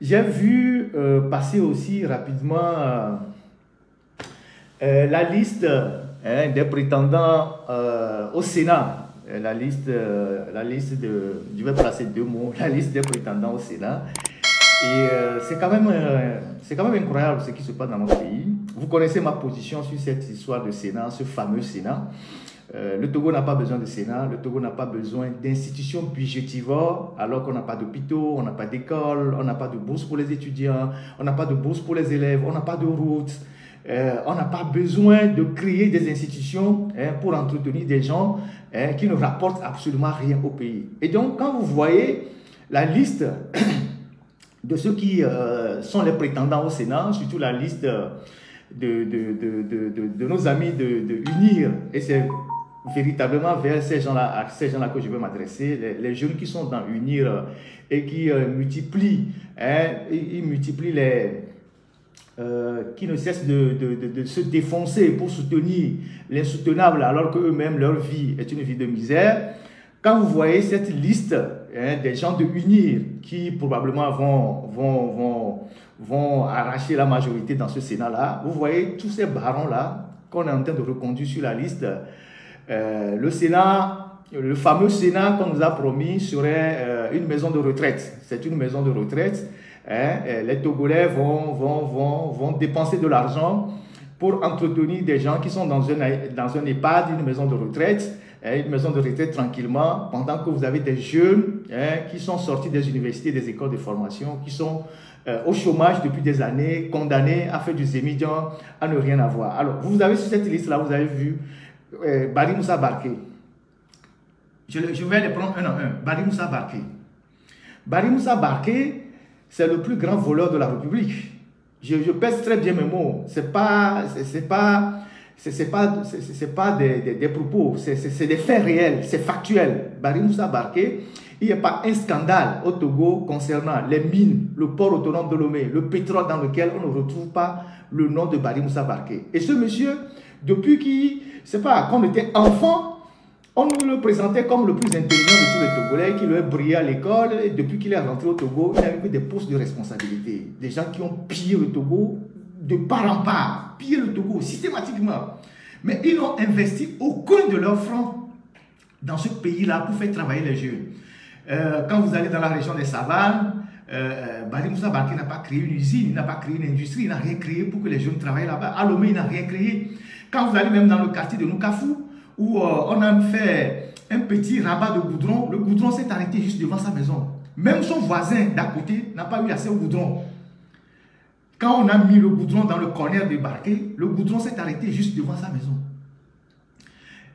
j'ai vu passer aussi rapidement la liste des prétendants au Sénat. La liste de, je vais placer deux mots, la liste des prétendants au Sénat. Et c'est quand même incroyable ce qui se passe dans notre pays. Vous connaissez ma position sur cette histoire de Sénat, ce fameux Sénat. Le Togo n'a pas besoin de Sénat, le Togo n'a pas besoin d'institutions budgétivores, alors qu'on n'a pas d'hôpitaux, on n'a pas d'école, on n'a pas de bourse pour les étudiants, on n'a pas de bourse pour les élèves, on n'a pas de routes, on n'a pas besoin de créer des institutions pour entretenir des gens qui ne rapportent absolument rien au pays. Et donc, quand vous voyez la liste de ceux qui sont les prétendants au Sénat, surtout la liste de nos amis de UNIR, et c'est véritablement vers ces gens-là que je veux m'adresser, les jeunes qui sont dans UNIR et qui multiplient, ils multiplient qui ne cessent de se défoncer pour soutenir l'insoutenable alors qu'eux-mêmes, leur vie est une vie de misère. Quand vous voyez cette liste des gens de UNIR qui probablement vont arracher la majorité dans ce Sénat-là, vous voyez tous ces barons-là qu'on est en train de reconduire sur la liste. Le Sénat, le fameux Sénat qu'on nous a promis serait une maison de retraite. C'est une maison de retraite. Les Togolais vont dépenser de l'argent pour entretenir des gens qui sont dans un EHPAD, une maison de retraite tranquillement, pendant que vous avez des jeunes qui sont sortis des universités, des écoles de formation, qui sont au chômage depuis des années, condamnés à faire du zémidian, à ne rien avoir. Alors, vous avez sur cette liste-là, vous avez vu Barry Moussa Barké. Je vais les prendre un à un. Barry Moussa Barké. Barry Moussa Barké, c'est le plus grand voleur de la République. Je pèse très bien mes mots. C'est pas des propos, c'est des faits réels, c'est factuel. Barry Moussa Barké, il n'y a pas un scandale au Togo concernant les mines, le port autonome de Lomé, le pétrole dans lequel on ne retrouve pas le nom de Barry Moussa Barké. Et ce monsieur, depuis qu'on était enfant, on nous le présentait comme le plus intelligent de tous les Togolais, qui lui a brillé à l'école, et depuis qu'il est rentré au Togo, il n'a eu que des postes de responsabilité. Des gens qui ont pillé le Togo de part en part, pillé le Togo systématiquement. Mais ils n'ont investi aucun de leurs francs dans ce pays-là pour faire travailler les jeunes. Quand vous allez dans la région des Savanes, Barry Moussa Barké n'a pas créé une usine, il n'a pas créé une industrie, il n'a rien créé pour que les jeunes travaillent là-bas. À Lomé, il n'a rien créé. Quand vous allez même dans le quartier de Noukafou, où on a fait un petit rabat de goudron, le goudron s'est arrêté juste devant sa maison. Même son voisin d'à côté n'a pas eu assez au goudron. Quand on a mis le goudron dans le corner de Barké, le goudron s'est arrêté juste devant sa maison.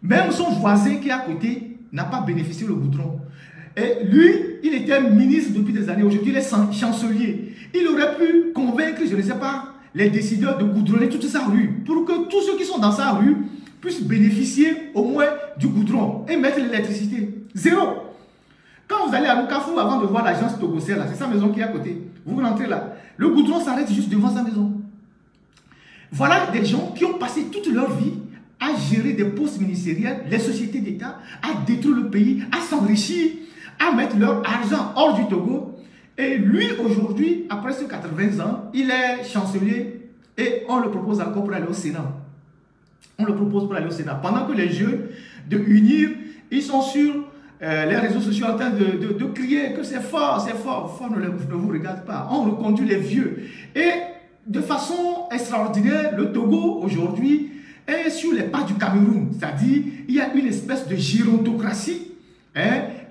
Même son voisin qui est à côté n'a pas bénéficié le goudron. Et lui, il était ministre depuis des années. Aujourd'hui, il est chancelier. Il aurait pu convaincre, je ne sais pas, les décideurs de goudronner toute sa rue pour que tous ceux qui sont dans sa rue puissent bénéficier au moins du goudron et mettre l'électricité. Zéro. Quand vous allez à Noukafou, avant de voir l'agence Togocel, c'est sa maison qui est à côté. Vous rentrez là. Le goudron s'arrête juste devant sa maison. Voilà des gens qui ont passé toute leur vie à gérer des postes ministériels, les sociétés d'État, à détruire le pays, à s'enrichir, à mettre leur argent hors du Togo. Et lui, aujourd'hui, après ses 80 ans, il est chancelier et on le propose encore pour aller au Sénat. On le propose pour aller au Sénat. Pendant que les jeunes de UNIR, ils sont sur les réseaux sociaux en train de crier que c'est fort, c'est fort. Fort ne vous regarde pas. On reconduit les vieux. Et de façon extraordinaire, le Togo aujourd'hui est sur les pas du Cameroun. C'est-à-dire, il y a une espèce de gérontocratie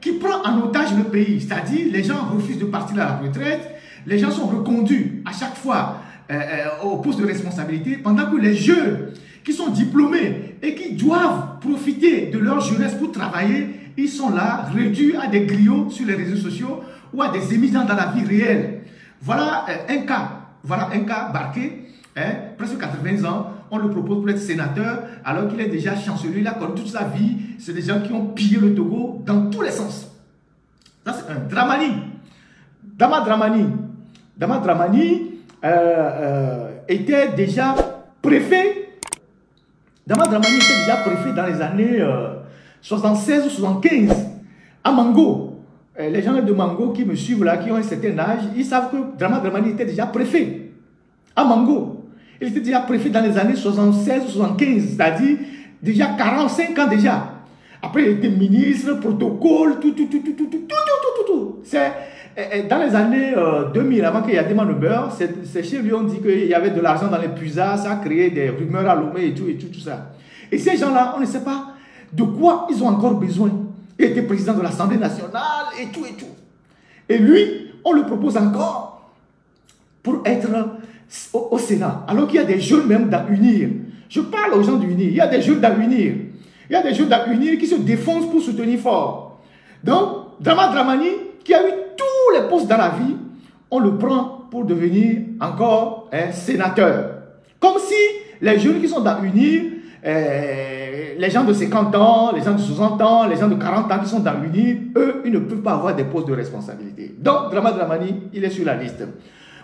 qui prend en otage le pays. C'est-à-dire, les gens refusent de partir à la retraite. Les gens sont reconduits à chaque fois au poste de responsabilité, pendant que les jeunes qui sont diplômés et qui doivent profiter de leur jeunesse pour travailler, ils sont là, réduits à des griots sur les réseaux sociaux ou à des émissions dans la vie réelle. Voilà un cas. Voilà un cas Barké, presque 80 ans, on le propose pour être sénateur alors qu'il est déjà chancelier, il a connu toute sa vie. C'est des gens qui ont pillé le Togo dans tous les sens. Ça c'est un Dramani. Dama Dramani était déjà préfet. Dama Dramani était déjà préfet dans les années 76 ou 75 à Mango. les gens de Mango qui me suivent là, qui ont un certain âge, ils savent que Drama Dramani était déjà préfet à Mango. Il était déjà préfet dans les années 76 ou 75, c'est-à-dire déjà 45 ans déjà. Après, il était ministre, protocole, tout. C'est dans les années 2000, avant qu'il y ait des beurre, ces chez lui ont dit qu'il y avait de l'argent dans les puisards, ça a créé des rumeurs à Lomé et tout ça. Et ces gens-là, on ne sait pas de quoi ils ont encore besoin. Il était président de l'Assemblée nationale et tout. Et lui, on le propose encore pour être au Sénat. Alors qu'il y a des jeunes même d'Unir. Je parle aux gens d'Unir. Il y a des jeunes d'Unir. Il y a des jeunes d'Unir qui se défoncent pour soutenir fort. Donc, Drama Dramani, qui a eu tous les postes dans la vie, on le prend pour devenir encore un sénateur. Comme si les jeunes qui sont d'Unir, les gens de 50 ans, les gens de 60 ans, les gens de 40 ans qui sont dans l'UNIR, eux, ils ne peuvent pas avoir des postes de responsabilité. Donc, Drama Dramani, il est sur la liste.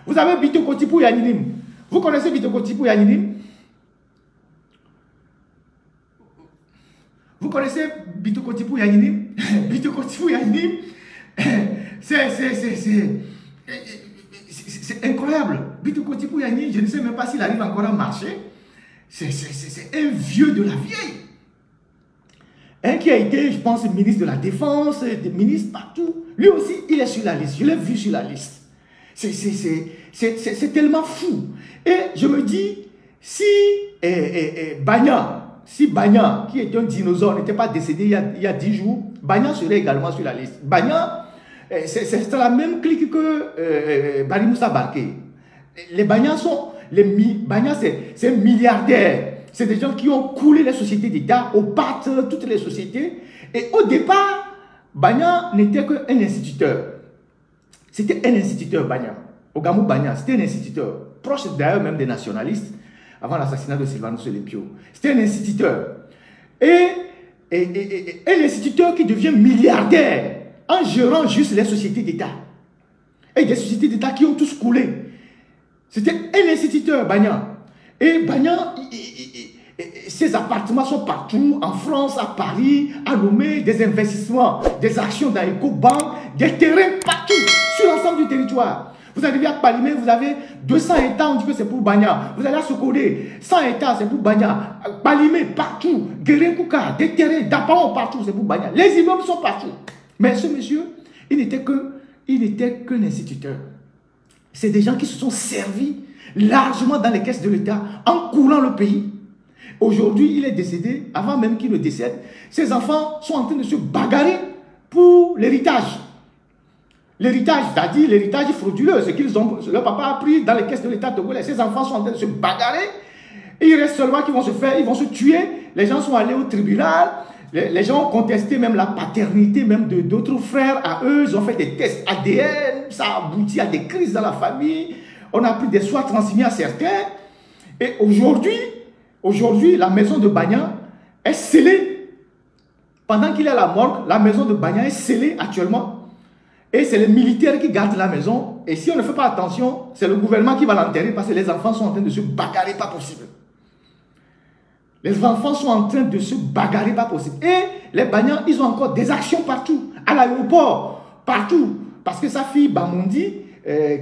Vous avez Bitoko Tipou Yaninim. Vous connaissez Bitoko Tipou Yaninim? Vous connaissez Bitoko Tipou Yaninim? Bitoko Tipou Yaninim, c'est incroyable. Bitoko Tipou Yaninim, je ne sais même pas s'il arrive encore à marcher. C'est un vieux de la vieille. Un qui a été, je pense, ministre de la Défense, ministre partout. Lui aussi, il est sur la liste. Je l'ai vu sur la liste. C'est tellement fou. Et je me dis, si Bagna, qui est un dinosaure, n'était pas décédé il y a 10 jours, Bagna serait également sur la liste. Bagna, c'est la même clique que Bari Moussa Barké. Les Bagna sont... Bagna, c'est milliardaire. C'est des gens qui ont coulé les sociétés d'État, au PAT, toutes les sociétés. Et au départ, Bagna n'était qu'un instituteur. C'était un instituteur, Bagna. Ogamou Bagna, c'était un instituteur. Proche d'ailleurs même des nationalistes, avant l'assassinat de Sylvanus Olympio. C'était un instituteur. Et un instituteur qui devient milliardaire en gérant juste les sociétés d'État. Et des sociétés d'État qui ont tous coulé. C'était un instituteur, Bagna. Et Bagna, ses appartements sont partout, en France, à Paris, à Lomé, des investissements, des actions dans EcoBank, des terrains partout, sur l'ensemble du territoire. Vous arrivez à Palimé, vous avez 200 hectares, on dit que c'est pour Bagna. Vous allez à Sokodé, 100 hectares, c'est pour Bagna. Palimé, partout. Guérin-Kouka, des terrains, d'Apaon, partout, c'est pour Bagna. Les immeubles sont partout. Mais ce monsieur, il n'était qu'un instituteur. C'est des gens qui se sont servis largement dans les caisses de l'État en coulant le pays. Aujourd'hui, il est décédé, avant même qu'il ne décède. Ses enfants sont en train de se bagarrer pour l'héritage. L'héritage, c'est-à-dire l'héritage frauduleux, ce qu'ils ont, leur papa a pris dans les caisses de l'État togolais. Ses enfants sont en train de se bagarrer. Et il reste seulement qu'ils vont se faire, ils vont se tuer. Les gens sont allés au tribunal. Les gens ont contesté même la paternité même d'autres frères à eux. Ils ont fait des tests ADN. Ça a abouti à des crises dans la famille. On a pris des soins transmis à certains. Et aujourd'hui, la maison de Bagna est scellée. Pendant qu'il est à la morgue, la maison de Bagna est scellée actuellement. Et c'est les militaires qui gardent la maison. Et si on ne fait pas attention, c'est le gouvernement qui va l'enterrer parce que les enfants sont en train de se bagarrer, pas possible. Les enfants sont en train de se bagarrer, pas possible. Et les Bagnans, ils ont encore des actions partout. À l'aéroport, partout. Parce que sa fille, Bamundi,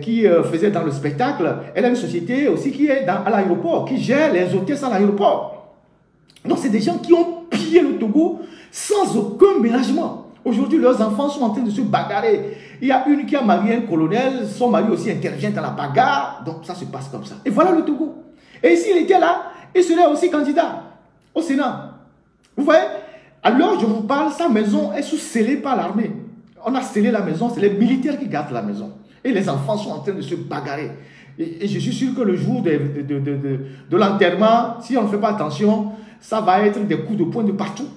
qui faisait dans le spectacle, elle a une société aussi qui est à l'aéroport, qui gère les hôtesses à l'aéroport. Donc, c'est des gens qui ont pillé le Togo sans aucun ménagement. Aujourd'hui, leurs enfants sont en train de se bagarrer. Il y a une qui a marié un colonel, son mari aussi intervient dans la bagarre. Donc, ça se passe comme ça. Et voilà le Togo. Et s'il était là, il serait aussi candidat au Sénat. Vous voyez? Alors, je vous parle, sa maison est sous-scellée par l'armée. On a scellé la maison, c'est les militaires qui gardent la maison. Et les enfants sont en train de se bagarrer. Et je suis sûr que le jour de l'enterrement, si on ne fait pas attention, ça va être des coups de poing de partout.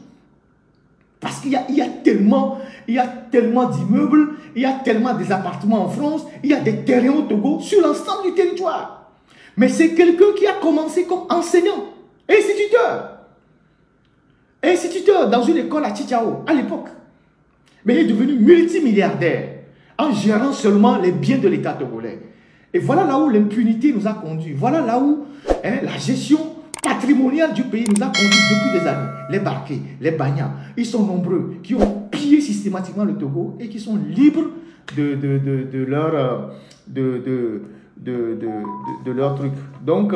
Parce qu'il y a tellement d'immeubles, il y a tellement des appartements en France, il y a des terrains au Togo sur l'ensemble du territoire. Mais c'est quelqu'un qui a commencé comme enseignant, instituteur dans une école à Tchitchao à l'époque. Mais il est devenu multimilliardaire en gérant seulement les biens de l'État togolais. Et voilà là où l'impunité nous a conduits. Voilà là où la gestion patrimonial du pays nous a conduit depuis des années. Les Barkés, les Banyas, ils sont nombreux qui ont pillé systématiquement le Togo et qui sont libres de leur truc. Donc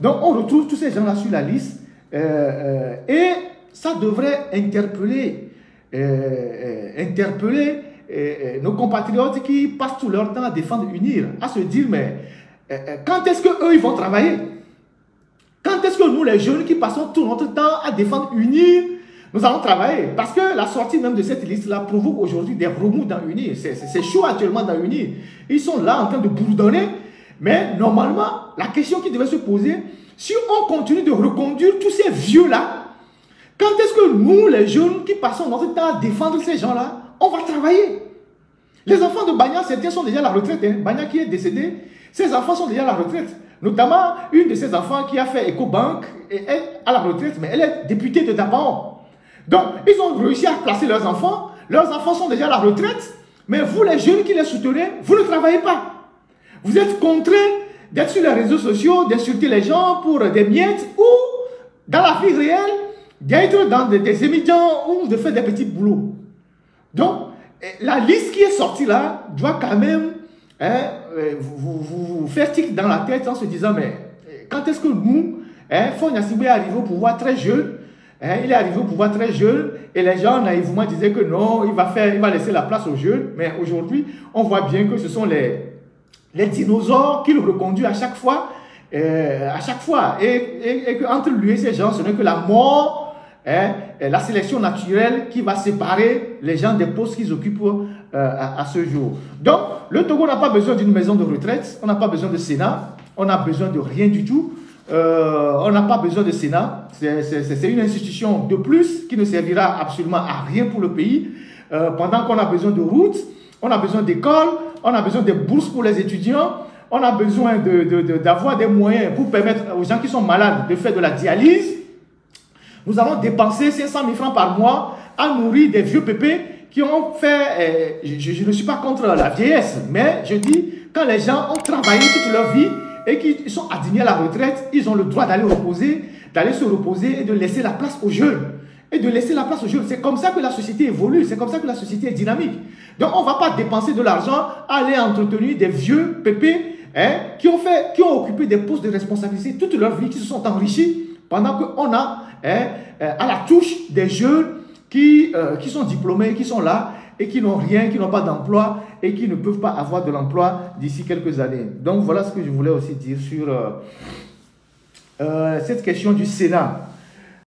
on retrouve tous ces gens-là sur la liste et ça devrait interpeller nos compatriotes qui passent tout leur temps à défendre UNIR, à se dire mais quand est-ce qu'eux ils vont travailler? Quand est-ce que nous les jeunes qui passons tout notre temps à défendre UNIR, nous allons travailler? Parce que la sortie même de cette liste-là provoque aujourd'hui des remous dans UNIR. C'est chaud actuellement dans UNIR. Ils sont là en train de bourdonner, mais normalement, la question qui devait se poser, si on continue de reconduire tous ces vieux-là, quand est-ce que nous, les jeunes qui passons notre temps à défendre ces gens-là, on va travailler? Les enfants de Banya, certains sont déjà à la retraite. Hein. Banya qui est décédé, ses enfants sont déjà à la retraite. Notamment, une de ses enfants qui a fait EcoBank est à la retraite, mais elle est députée de Dabaon. Donc, ils ont réussi à placer leurs enfants. Leurs enfants sont déjà à la retraite, mais vous, les jeunes qui les soutenez, vous ne travaillez pas. Vous êtes contraints d'être sur les réseaux sociaux, d'insulter les gens pour des miettes ou, dans la vie réelle, d'être dans des émissions ou de faire des petits boulots. Donc, la liste qui est sortie là doit quand même vous faire tic dans la tête en se disant, mais quand est-ce que nous, Faure Gnassingbé est arrivé au pouvoir très jeune, il est arrivé au pouvoir très jeune et les gens naïvement disaient que non, il va laisser la place aux jeunes, mais aujourd'hui, on voit bien que ce sont les dinosaures qu'il reconduit à chaque fois, et qu'entre lui et ces gens, ce n'est que la mort, la sélection naturelle qui va séparer les gens des postes qu'ils occupent à ce jour. Donc, le Togo n'a pas besoin d'une maison de retraite, on n'a pas besoin de Sénat, on n'a besoin de rien du tout. On n'a pas besoin de Sénat, c'est une institution de plus qui ne servira absolument à rien pour le pays. Pendant qu'on a besoin de routes, on a besoin d'écoles, on a besoin de bourses pour les étudiants, on a besoin d'avoir des moyens pour permettre aux gens qui sont malades de faire de la dialyse. Nous allons dépenser 500 000 francs par mois à nourrir des vieux pépés qui ont fait... je ne suis pas contre la vieillesse, mais je dis, quand les gens ont travaillé toute leur vie et qui sont admis à la retraite, ils ont le droit d'aller se reposer et de laisser la place aux jeunes. C'est comme ça que la société évolue, c'est comme ça que la société est dynamique. Donc on ne va pas dépenser de l'argent à aller entretenir des vieux pépés qui ont occupé des postes de responsabilité toute leur vie, qui se sont enrichis, pendant qu'on a à la touche des jeunes qui sont diplômés, qui sont là et qui n'ont rien, qui n'ont pas d'emploi et qui ne peuvent pas avoir de l'emploi d'ici quelques années. Donc voilà ce que je voulais aussi dire sur cette question du Sénat.